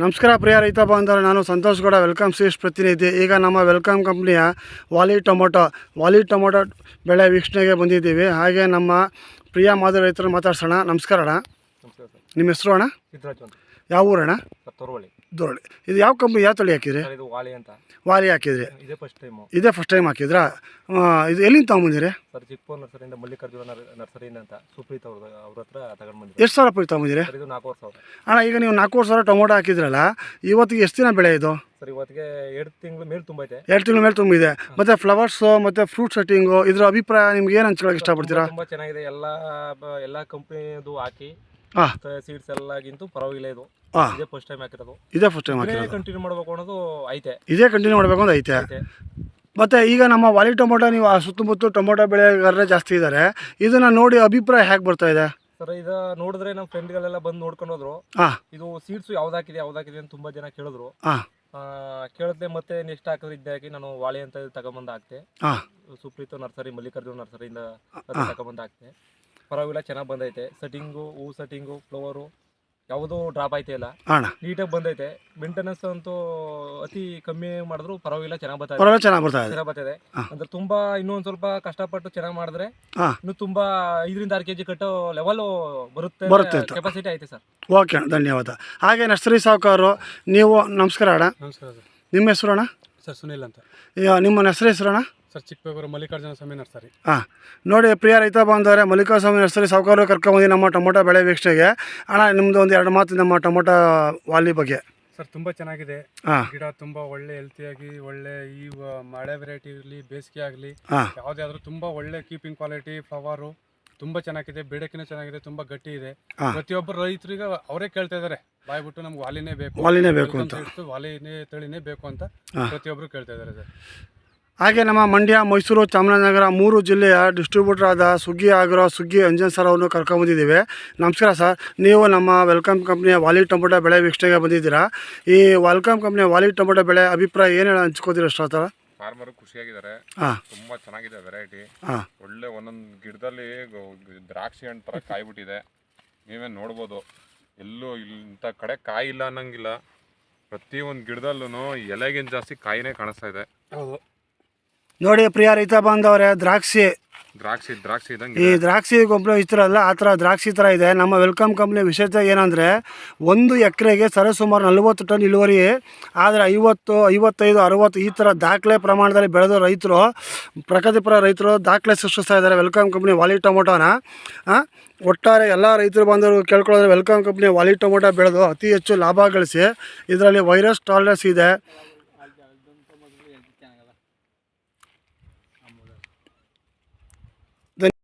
ನಮಸ್ಕಾರ ಪ್ರಿಯ ರೈತ ಬಾಂಧವರು, ನಾನು ಸಂತೋಷ್ ಗೌಡ, ವೆಲ್ಕಮ್ ಸೀಡ್ಸ್ ಪ್ರತಿನಿಧಿ. ಈಗ ನಮ್ಮ ವೆಲ್ಕಮ್ ಕಂಪ್ನಿಯ ವಾಲಿ ಟೊಮೊಟೊ ಬೆಳೆ ವೀಕ್ಷಣೆಗೆ ಬಂದಿದ್ದೀವಿ. ಹಾಗೆ ನಮ್ಮ ಪ್ರಿಯ ಮಾದರಿ ರೈತರು ಮಾತಾಡ್ಸೋಣ. ನಮಸ್ಕಾರ ಅಣ್ಣ. ನಮಸ್ಕಾರ ಸರ್. ನಿಮ್ಮ ಹೆಸರು ಅಣ್ಣ? ಸಿದ್ದರಾಜು ಅಂತ. ಯಾವ ಊರಣ್ಣ? ತೊರವಳ್ಳಿ. ದೊರಳಿ. ಇದು ಯಾವ ಕಂಪ್ನಿ, ಯಾವ ತಳಿ ಹಾಕಿದ್ರಿ? ಸರ್, ಇದು ವಾಲಿ ಅಂತ. ವಾಲಿ ಹಾಕಿದ್ರಿ? ಇದೇ ಫಸ್ಟ್ ಟೈಮು. ಇದೇ ಫಸ್ಟ್ ಟೈಮ್ ಹಾಕಿದ್ರಾ? ಇದು ಎಲ್ಲಿಂದ ತೊಗೊಂಬಂದಿರಿ? ಸರ್, ಚಿಕ್ಕಪೂರ್ ನರ್ಸರಿಯಿಂದ, ಮಲ್ಲಿಕಾರ್ಜುನ ನರ್ಸರಿಯಿಂದ ಅಂತ ಸುಪ್ರೀತ್ ಅವ್ರ ಹತ್ರ ತಗೊಂಡು ಬಂದಿದ್ದೆ. ಎಷ್ಟು ಸಾವಿರ ರೂಪಾಯಿ ತೊಗೊಂಬಂದಿರಿ? ಸರ್, ಇದು 4,000. ಅಣ್ಣ, ಈಗ ನೀವು 4,000 ಟೊಮೊಟೊ ಹಾಕಿದ್ರಲ್ಲ, ಇವತ್ತಿಗೆ ಎಷ್ಟು ದಿನ ಬೆಳೆ ಇದು? ಸರ್, ಇವತ್ತಿಗೆ 2 ತಿಂಗಳು ಮೇಲೆ ತುಂಬೈತೆ. 2 ತಿಂಗಳ ಮೇಲೆ ತುಂಬಿದೆ. ಮತ್ತು ಫ್ಲವರ್ಸು ಮತ್ತು ಫ್ರೂಟ್ ಸೆಟ್ಟಿಂಗು, ಇದರ ಅಭಿಪ್ರಾಯ ನಿಮ್ಗೆ ಏನು ಹಂಚ್ಕೊಳ್ಳೋಕೆ ಇಷ್ಟಪಡ್ತೀರಾ? ತುಂಬ ಚೆನ್ನಾಗಿದೆ. ಎಲ್ಲ ಕಂಪ್ನಿದು ಹಾಕಿ ಸೀಡ್ಸ್ ಎಲ್ಲಗಿಂತೂ ಪರವಾಗಿಲ್ಲ. ಇದು ಇದೇ ಫಸ್ಟ್ ಟೈಮ್ ಹಾಕಿರೋದು. ಇದೇ ಫಸ್ಟ್ ಟೈಮ್ ಹಾಕಿರೋದು. ಕಂಟಿನ್ಯೂ ಮಾಡಬೇಕು ಅನ್ನೋದು ಐತೆ. ಇದೇ ಕಂಟಿನ್ಯೂ ಮಾಡಬೇಕು ಅಂತ ಐತೆ. ಮತ್ತು ಈಗ ನಮ್ಮ ವಾಲಿ ಟೊಮೊಟೊ, ನೀವು ಸುತ್ತಮುತ್ತ ಟೊಮೊಟೊ ಬೆಳೆಗಾರರೇ ಜಾಸ್ತಿ ಇದ್ದಾರೆ, ಇದನ್ನು ನೋಡಿ ಅಭಿಪ್ರಾಯ ಹೇಗೆ ಬರ್ತಾ ಇದೆ? ಸರ್, ಇದು ನೋಡಿದ್ರೆ ನಮ್ಮ ಫ್ರೆಂಡ್ಗಳೆಲ್ಲ ಬಂದು ನೋಡ್ಕೊಂಡು ಹೋದ್ರು. ಇದು ಸೀಡ್ಸ್ ಯಾವ್ದಾಕಿದೆ ಅಂತ ತುಂಬಾ ಜನ ಕೇಳಿದ್ರು. ಕೇಳಿದ್ರೆ ಮತ್ತೆ ನೆಕ್ಸ್ಟ್ ಹಾಕಿದ್ರೆ ಇದ್ದೇ ಹಾಕಿ ನಾನು ವಾಳಿ ಅಂತ ತಗೊಂಬಂದು ಹಾಕ್ತೆ. ಸುಪ್ರೀತ್ ನರ್ಸರಿ, ಮಲ್ಲಿಕಾರ್ಜುನ ನರ್ಸರಿಯಿಂದ ತಗೊಂಬಂದು ಹಾಕ್ತೆ. ಪರವಾಗಿಲ್ಲ, ಚೆನ್ನಾಗಿ ಬಂದೈತೆ. ಸೆಟ್ಟಿಂಗು, ಹೂ ಸೆಟ್ಟಿಂಗು, ಫ್ಲವರು ಯಾವುದೂ ಡ್ರಾಪ್ ಆಯ್ತಾ ಇಲ್ಲ, ನೀಟಾಗಿ ಬಂದೈತೆ. ಮೇಂಟೆನೆನ್ಸ್ ಅಂತೂ ಅತಿ ಕಮ್ಮಿ ಮಾಡಿದ್ರು ಪರವಾಗಿಲ್ಲ, ಚೆನ್ನಾಗಿ ಬರ್ತಾಯಿದೆ. ಅಂದ್ರೆ ತುಂಬಾ ಇನ್ನೂ ಒಂದು ಸ್ವಲ್ಪ ಕಷ್ಟಪಟ್ಟು ಚೆನ್ನಾಗಿ ಮಾಡಿದ್ರೆ ಇನ್ನು ತುಂಬಾ 5ರಿಂದ 6 kg ಕಟ್ಟೋ ಲೆವೆಲ್ ಬರುತ್ತೆ. ಕೆಪಾಸಿಟಿ ಐತೆ ಸರ್. ಓಕೆ ಅಣ್ಣ, ಧನ್ಯವಾದ. ಹಾಗೆ ನರ್ಸರಿ ಸಾಹುಕಾರರು ನೀವು, ನಮಸ್ಕಾರ ಅಣ್ಣ. ನಮಸ್ಕಾರ ಸರ್. ನಿಮ್ಮ ಹೆಸರು ಅಣ್ಣ? ಸರ್, ಸುನಿಲ್ ಅಂತ. ನಿಮ್ಮ ನರ್ಸರಿ ಹೆಸರು ಅಣ್ಣ? ಸರ್, ಚಿಕ್ಕಪೇಗೂರು ಮಲ್ಲಿಕಾರ್ಜುನ ಸ್ವಾಮಿ ನರ್ಸರಿ. ನೋಡಿ ಪ್ರಿಯ ರೈತ ಬಾಂಧವರೇ, ಮಲ್ಲಿಕಾರ್ಜುನ ಸ್ವಾಮಿ ನರ್ಸರಿ ಸಾಹುಕಾರರು ಕರ್ಕೊಂಬಂದು ನಮ್ಮ ಟೊಮೊಟೊ ಬೆಳೆ ವೀಕ್ಷಣೆಗೆ. ಅಣ್ಣ, ನಿಮ್ಮದು ಒಂದು 2 ಮಾತು ನಮ್ಮ ಟೊಮೊಟೊ ವಾಲಿ ಬಗ್ಗೆ. ಸರ್, ತುಂಬ ಚೆನ್ನಾಗಿದೆ. ಗಿಡ ತುಂಬ ಒಳ್ಳೆ ಹೆಲ್ತಿಯಾಗಿ, ಒಳ್ಳೆ ಈ ಮಳೆ ವೆರೈಟಿ ಇರಲಿ, ಬೇಸಿಗೆ ಆಗಲಿ, ಯಾವುದೇ ಆದರೂ ತುಂಬ ಒಳ್ಳೆ ಕೀಪಿಂಗ್ ಕ್ವಾಲಿಟಿ, ಫ್ಲವರು ತುಂಬ ಚೆನ್ನಾಗಿದೆ. ಬೇಡಕಿನ ಚೆನ್ನಾಗಿದೆ, ತುಂಬ ಗಟ್ಟಿ ಇದೆ. ಪ್ರತಿಯೊಬ್ಬರು ರೈತರಿಗೆ ಅವರೇ ಕೇಳ್ತಾ ಇದ್ದಾರೆ, ಬಾಯ್ಬಿಟ್ಟು ನಮ್ಗೆ ವಾಲಿನೇ ಬೇಕು ಅಂತ, ವಾಲಿನೇ ತಳಿನೇ ಬೇಕು ಅಂತ ಪ್ರತಿಯೊಬ್ಬರು ಕೇಳ್ತಾ ಇದ್ದಾರೆ ಸರ್. ಹಾಗೆ ನಮ್ಮ ಮಂಡ್ಯ, ಮೈಸೂರು, ಚಾಮರಾಜನಗರ 3 ಜಿಲ್ಲೆಯ ಡಿಸ್ಟ್ರಿಬ್ಯೂಟರ್ ಆದ ಸುಗ್ಗಿ ಆಗಿರೋ ಸುಗ್ಗಿ ಅಂಜನ್ ಸರ್ ಅವರನ್ನು ಕರ್ಕೊಂಬಂದಿದ್ದೀವಿ. ನಮಸ್ಕಾರ ಸರ್. ನೀವು ನಮ್ಮ ವೆಲ್ಕಮ್ ಕಂಪ್ನಿಯ ವಾಲಿ ಟೊಮೊಟೊ ಬೆಳೆ ವೀಕ್ಷಣೆಗೆ ಬಂದಿದ್ದೀರಾ. ಈ ವೆಲ್ಕಮ್ ಕಂಪ್ನಿಯ ವಾಲಿ ಟೊಮೊಟೊ ಬೆಳೆ ಅಭಿಪ್ರಾಯ ಏನು ಹಂಚ್ಕೋತೀರ? ಅಷ್ಟೊತ್ತರ ಫಾರ್ಮರು ಖುಷಿಯಾಗಿದ್ದಾರೆ. ತುಂಬಾ ಚೆನ್ನಾಗಿದೆ ವೆರೈಟಿ. ಒಳ್ಳೆ ಒಂದೊಂದು ಗಿಡದಲ್ಲಿ ದ್ರಾಕ್ಷಿ ಹಣ್ಣು ತರ ಕಾಯಿ ಬಿಟ್ಟಿದೆ. ನೀವೇ ನೋಡ್ಬೋದು, ಎಲ್ಲೂ ಇಂಥ ಕಡೆ ಕಾಯಿ ಇಲ್ಲ ಅನ್ನಂಗಿಲ್ಲ. ಪ್ರತಿಯೊಂದು ಗಿಡದಲ್ಲೂ ಎಲೆಗಿಂತ ಜಾಸ್ತಿ ಕಾಯಿನೇ ಕಾಣಿಸ್ತಾ ಇದೆ. ನೋಡಿ ಪ್ರಿಯ ರೈತ ಬಾಂಧವರೇ, ದ್ರಾಕ್ಷಿ ಇದ್ದಂಗೆ ಈ ದ್ರಾಕ್ಷಿ ಗೊಬ್ಬರ ಇಷ್ಟರಲ್ಲ, ಆ ಥರ ದ್ರಾಕ್ಷಿ ಥರ ಇದೆ. ನಮ್ಮ ವೆಲ್ಕಮ್ ಕಂಪ್ನಿ ವಿಶೇಷತೆ ಏನಂದರೆ, 1 ಎಕರೆಗೆ ಸರಿಸುಮಾರು 40 ಟನ್ ಇಳುವರಿ. ಆದರೆ 50, 55, 60 ಈ ಥರ ದಾಖಲೆ ಪ್ರಮಾಣದಲ್ಲಿ ಬೆಳೆದ ರೈತರು, ಪ್ರಗತಿಪರ ರೈತರು ದಾಖಲೆ ಸೃಷ್ಟಿಸ್ತಾ ಇದ್ದಾರೆ ವೆಲ್ಕಮ್ ಕಂಪ್ನಿ ವಾಲಿ ಟೊಮೊಟೊನ. ಒಟ್ಟಾರೆ ಎಲ್ಲ ರೈತರು ಬಂದವರು ಕೇಳ್ಕೊಳ್ಳೋದ್ರೆ ವೆಲ್ಕಮ್ ಕಂಪ್ನಿ ವಾಲಿ ಟೊಮೊಟೊ ಬೆಳೆದು ಅತಿ ಹೆಚ್ಚು ಲಾಭ ಗಳಿಸಿ, ಇದರಲ್ಲಿ ವೈರಸ್ ಟಾಲರೆನ್ಸ್ ಇದೆ,